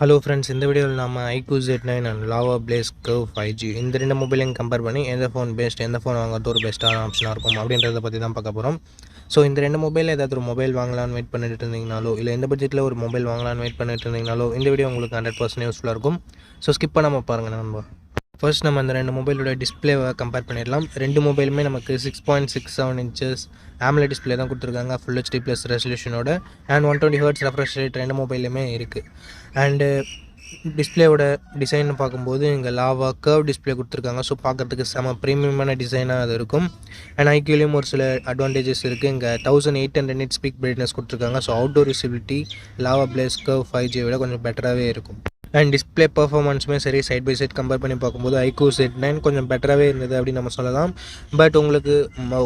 Hello friends, இந்த வீடியோவில் நம்ம iQOO Z9 and lava place curve 5G இந்த ரெண்டு மொபைலையும் கம்பேர் பண்ணி எந்த ஃபோன் பெஸ்ட், எந்த ஃபோன் வாங்குறது ஒரு பெஸ்ட்டான ஆப்ஷனாக இருக்கும் அப்படின்றத பற்றி தான் பார்க்க போகிறோம். ஸோ இந்த ரெண்டு மொபைலில் ஏதாவது ஒரு மொபைல் வாங்கலான்னு வெயிட் பண்ணிட்டு இருந்தீங்கனாலோ, இல்லை எந்த பட்ஜெட்டில் ஒரு மொபைல் வாங்கலான்னு வெயிட் பண்ணிட்டு இருந்தீங்கனாலோ இந்த வீடியோ உங்களுக்கு 100% யூஸ்ஃபுல்லாக இருக்கும். ஸோ ஸ்கிப் பண்ணாமல் பாருங்கள் நண்பா. ஃபர்ஸ்ட் நம்ம அந்த ரெண்டு மொபைலோட டிஸ்பிளேவை கம்பேர் பண்ணிடலாம். ரெண்டு மொபைலுமே நமக்கு 6.67 இன்ச்சஸ் AMOLED டிஸ்பிளே தான் கொடுத்துருக்காங்க, ஃபுல் HD ப்ளஸ் ரெசல்யூஷனோட. அண்ட் 120 Hz ரெஃப்ரெஷ் ரேட் ரெண்டு மொபைலுமே இருக்குது. அண்டு டிஸ்பிளேவோட டிசைன் பார்க்கும்போது இங்கே லாவா கர்வ் டிஸ்பிளே கொடுத்துருக்காங்க. ஸோ பார்க்குறதுக்கு செம ப்ரீமியமான டிசைனாக அது இருக்கும். அண்ட் iQOOலையும் ஒரு சில அட்வான்டேஜஸ் இருக்குது. இங்கே 1800 nits பீக் பிரைட்னஸ் கொடுத்துருக்காங்க. So outdoor visibility lava place curve 5G விட கொஞ்சம் பெட்டராகவே இருக்கும். அண்ட் டிஸ்பிளே பர்ஃபார்மன்ஸுமே சரி, சைட் பை சைட் கம்பேர் பண்ணி பார்க்கும்போது iQOO Z9 கொஞ்சம் பெட்டராகவே இருந்தது அப்படின்னு நம்ம சொல்லலாம். பட் உங்களுக்கு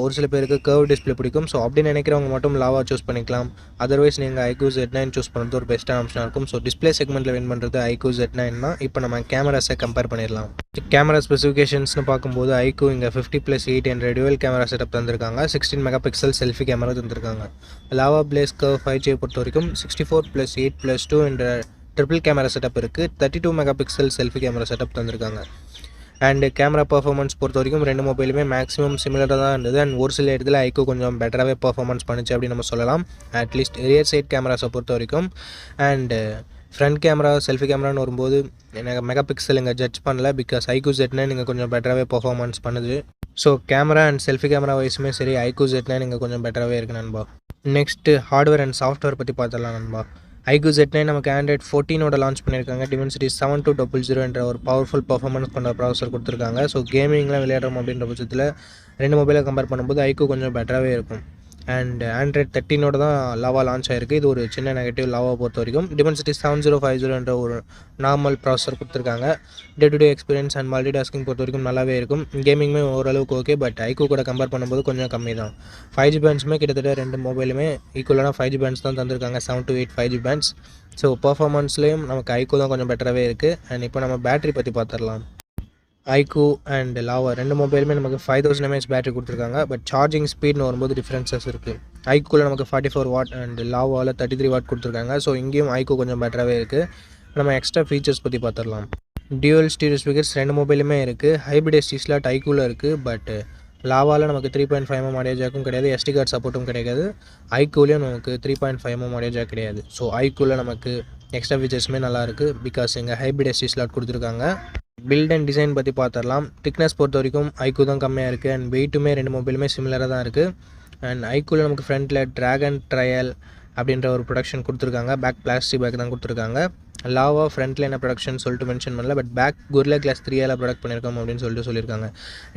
ஒரு சில பேருக்கு கர்வ் டிஸ்பிளே பிடிக்கும். ஸோ அப்படின்னு நினைக்கிறவங்க மட்டும் லாவா சூஸ் பண்ணிக்கலாம். அதர்வைஸ் நீங்கள் iQOO Z9 சூஸ் பண்ணுறது ஒரு பெஸ்ட்டான ஆப்ஷனாக இருக்கும். ஸோ டிஸ்பிளே செக்மெண்ட்டில் வின் பண்ணுறது iQOO Z9 தான். இப்போ நம்ம கேமராஸை கம்பேர் பண்ணிடலாம். கேமரா ஸ்பெசிஃபிகேஷன்ஸ்னு பார்க்கும்போது iQOO இங்கே 50+8 என்ற டுவல் கேமரா செட்டப் தந்திருக்காங்க. 16 மெகாபிக்சல் செல்ஃபி கேமரா தந்திருக்காங்க. லாவா பிளேஸ் கர்வ் 5G பொறுத்த வரைக்கும் 64+8+2 என்ற ட்ரிபிள் கேமரா செட்டப் இருக்குது. 32 மெகாபிக்சல் செல்ஃபி கேமரா செட்டப் தந்திருக்காங்க. அண்ட் கேமரா பர்ஃபார்மன்ஸ் பொறுத்த வரைக்கும் ரெண்டு மொபைலுமே மேக்ஸிமம் சிமிலராக தான் இருந்தது. அண்ட் ஒரு சில இடத்துல iQOO கொஞ்சம் பெட்டராகவே பர்ஃபார்மன்ஸ் பண்ணிச்சு அப்படின்னு நம்ம சொல்லலாம். அட்லீஸ்ட் ரியர் சைட் கேமராஸை பொறுத்த வரைக்கும். அண்டு ஃப்ரண்ட் கேமரா செல்ஃபி கேமரான்னு வரும்போது எனக்கு மெகாபிக்சல் இங்கே ஜட்ஜ் பண்ணல. பிகாஸ் iQOO Z9 இங்கே கொஞ்சம் பெட்டராகவே பர்ஃபார்மன்ஸ் பண்ணுது. So camera and selfie camera வைஸுமே சரி, iQOO Z9 இங்கே கொஞ்சம் பெட்டராகவே இருக்குது நண்பா. நெக்ஸ்ட்டு ஹார்ட்வேர் அண்ட் சாஃப்ட்வேர் பற்றி பார்த்துடலாம் நண்பா. iQOO Z9 நமக்கு Android 14 லான்ச் பண்ணியிருக்காங்க. Dimensity 7200 என்ற ஒரு பவர்ஃபுல் பர்ஃபார்மன்ஸ் கொண்ட ப்ராசஸர் கொடுத்துருக்காங்க. ஸோ கேமிங்லாம் விளையாடுறோம் அப்படின்ற பட்சத்தில் ரெண்டு மொபைலை கம்பேர் பண்ணும்போது iQOO கொஞ்சம் பெட்டராகவே இருக்கும். அண்ட் Android 13 தான் லாவா லான்ச் ஆகிருக்கு. இது ஒரு சின்ன நெகட்டிவ் லாவா பொறுத்த வரைக்கும். Dimensity 7050 என்ற ஒரு நார்மல் ப்ராசஸர் கொடுத்துருக்காங்க. Day to day experience and multi tasking பொறுத்த வரைக்கும் நல்லாவே இருக்கும். கேமிங்குமே ஓரளவுக்கு ஓகே. பட் iQOO கூட கம்பேர் பண்ணும்போது கொஞ்சம் கம்மி தான். 5G பேண்ட்ஸுமே கிட்டத்தட்ட ரெண்டு மொபைலுமே ஈக்குவலான 5G பேண்ட்ஸ் தான் தந்திருக்காங்க. 7 to 8 5G பேண்ட்ஸ். ஸோ பர்ஃபார்மன்ஸ்லேயும் நமக்கு iQOO தான் கொஞ்சம் பெட்டராகவே இருக்குது. அண்ட் இப்போ நம்ம பேட்டரி பற்றி பார்த்துடலாம். iQOO அண்ட் லாவா ரெண்டு மொபைலுமே நமக்கு 5000 mAh பேட்டரி கொடுத்துருக்காங்க. பட் சார்ஜிங் ஸ்பீட்னு வரும்போது டிஃப்ரென்சஸ் இருக்குது. iQOOவில் நமக்கு 44 வாட் அண்ட் லாவாவில் 33 வாட் கொடுத்துருக்காங்க. ஸோ இங்கேயும் iQOO கொஞ்சம் பெட்டராகவே இருக்குது. நம்ம எக்ஸ்ட்ரா ஃபீச்சர்ஸ் பற்றி பார்த்துடலாம். டியூவல் ஸ்டீரியோ ஸ்பீக்கர்ஸ் ரெண்டு மொபைலுமே இருக்குது. ஹைப்ரிட் SD ஸ்லாட் iQOOவில் இருக்குது. பட் லாவாவில் நமக்கு 3.5 mm ஆடியோ ஜாக்கும் கிடையாது, SD கார்டு சப்போர்ட்டும் கிடையாது. iQOOலையும் நமக்கு 3.5 mm ஆடியோ ஜாக் கிடையாது. ஸோ iQOOவில் நமக்கு எக்ஸ்ட்ரா ஃபீச்சர்ஸுமே நல்லாயிருக்கு. பிகாஸ் இங்கே ஹைப்ரிட் SD ஸ்லாட் கொடுத்துருக்காங்க. பில்ட் அண்ட் டிசைன் பற்றி பார்த்துடலாம். திக்னஸ் பொறுத்த வரைக்கும் iQOO தான் கம்மியாக இருக்குது. அண்ட் வெயிட்டுமே ரெண்டு மொபைலுமே சிமிலராக தான் இருக்குது. அண்ட் iQOOவில் நமக்கு ஃப்ரண்ட்டில் ட்ராகன் ட்ரையல் அப்படின்ற ஒரு ப்ரொடக்ஷன் கொடுத்துருக்காங்க. பேக் பிளாஸ்டிக் பேக் தான் கொடுத்துருக்காங்க. லாவா ஃப்ரண்ட்டில் என்ன ப்ரொடக்ஷன் சொல்லிட்டு மென்ஷன் பண்ணல. But back Gorilla Glass 3 protect பண்ணியிருக்கோம் அப்படின்னு சொல்லியிருக்காங்க.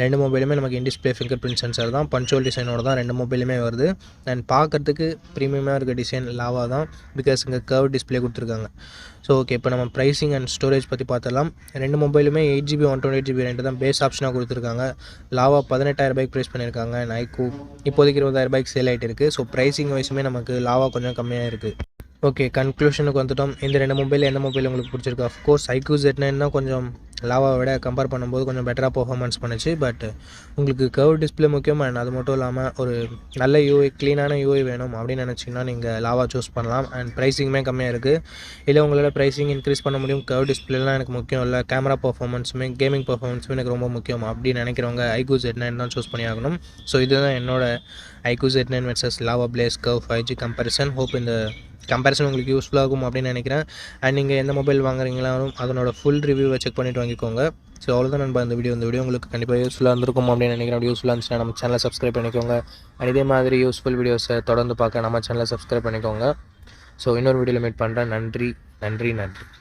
ரெண்டு மொபைலுமே நமக்கு in display fingerprint sensor தான், பஞ்சோல் டிசைனோட தான் ரெண்டு மொபைலுமே வருது. அண்ட் பார்க்குறதுக்கு ப்ரீமியமாக இருக்க டிசைன் லாவா தான். பிகாஸ் இங்கே கர்வ் டிஸ்பிளே கொடுத்துருக்காங்க. ஸோ ஓகே, இப்போ நம்ம ப்ரைஸிங் அண்ட் ஸ்டோரேஜ் பற்றி பார்த்துடலாம். ரெண்டு மொபைலுமே 8GB 128GB ரெண்டு தான் பேஸ் ஆப்ஷனாக கொடுத்துருக்காங்க. லாவா 18,000 ப்ரைஸ் பண்ணியிருக்காங்க. அண்ட் iQOO இப்போதைக்கு 20,000 சேல் ஆகிட்டு இருக்குது. ஸோ ப்ரைஸிங் வைஸுமே நமக்கு லாவா கொஞ்சம் கம்மியாக இருக்குது. ஓகே, கன்க்ளூஷனுக்கு வந்துட்டோம். இந்த ரெண்டு மொபைலில் எந்த மொபைல் உங்களுக்கு பிடிச்சிருக்கு? அஃப்கோர்ஸ் iQOO Z9 தான் கொஞ்சம் லாவாவை விட கம்பேர் பண்ணும்போது கொஞ்சம் பெட்டராக பர்ஃபார்மன்ஸ் பண்ணுச்சு. பட் உங்களுக்கு கர்வ் டிஸ்பிளே முக்கியம். அண்ட் அது மட்டும் இல்லாமல் ஒரு நல்ல UI, க்ளீனான UI வேணும் அப்படின்னு நினச்சிங்கன்னா நீங்கள் லாவா சூஸ் பண்ணலாம். அண்ட் ப்ரைஸிங்குமே கம்மியாக இருக்குது. இல்லை உங்களால் ப்ரைஸிங் இன்க்ரீஸ் பண்ண முடியும், கர்வ் டிஸ்பிளேலாம் எனக்கு முக்கியம் இல்லை, கேமரா பர்ஃபார்மன்ஸுமே கேமிங் பர்ஃபார்மன்ஸுமே எனக்கு ரொம்ப முக்கியம் அப்படின்னு நினைக்கிறவங்க iQOO Z9 தான் சூஸ் பண்ணி ஆகணும். ஸோ இதுதான் என்னோட iQOO Z9 versus lava place curve 5G comparison. Hope இந்த கம்பேரிசன் உங்களுக்கு யூஸ்ஃபுல்லாக இருக்கும் அப்படின்னு நினைக்கிறேன். அண்ட் நீங்கள் எந்த மொபைல் வாங்குறீங்களாலும் அதனோட ஃபுல் ரிவ்யூவை செக் பண்ணிவிட்டு வாங்கிக்கோங்க. ஸோ அவ்வளோதான் நண்பா இந்த வீடியோ உங்களுக்கு கண்டிப்பாக யூஸ்ஃபுல்லாக இருந்திருக்கும் அப்படின்னு நினைக்கிறேன். அப்படி யூஸ்ஃபுல்லாக இருந்துச்சுன்னா நம்ம சேனலை சப்ஸ்கிரைப் பண்ணிக்கோங்க. அண்ட் இதே மாதிரி யூஸ்ஃபுல் வீடியோஸை தொடர்ந்து பார்க்க நம்ம சேனலை சப்ஸ்கிரைப் பண்ணிக்கோங்க. ஸோ இன்னொரு வீடியோவில் மீட் பண்ணுறேன். நன்றி.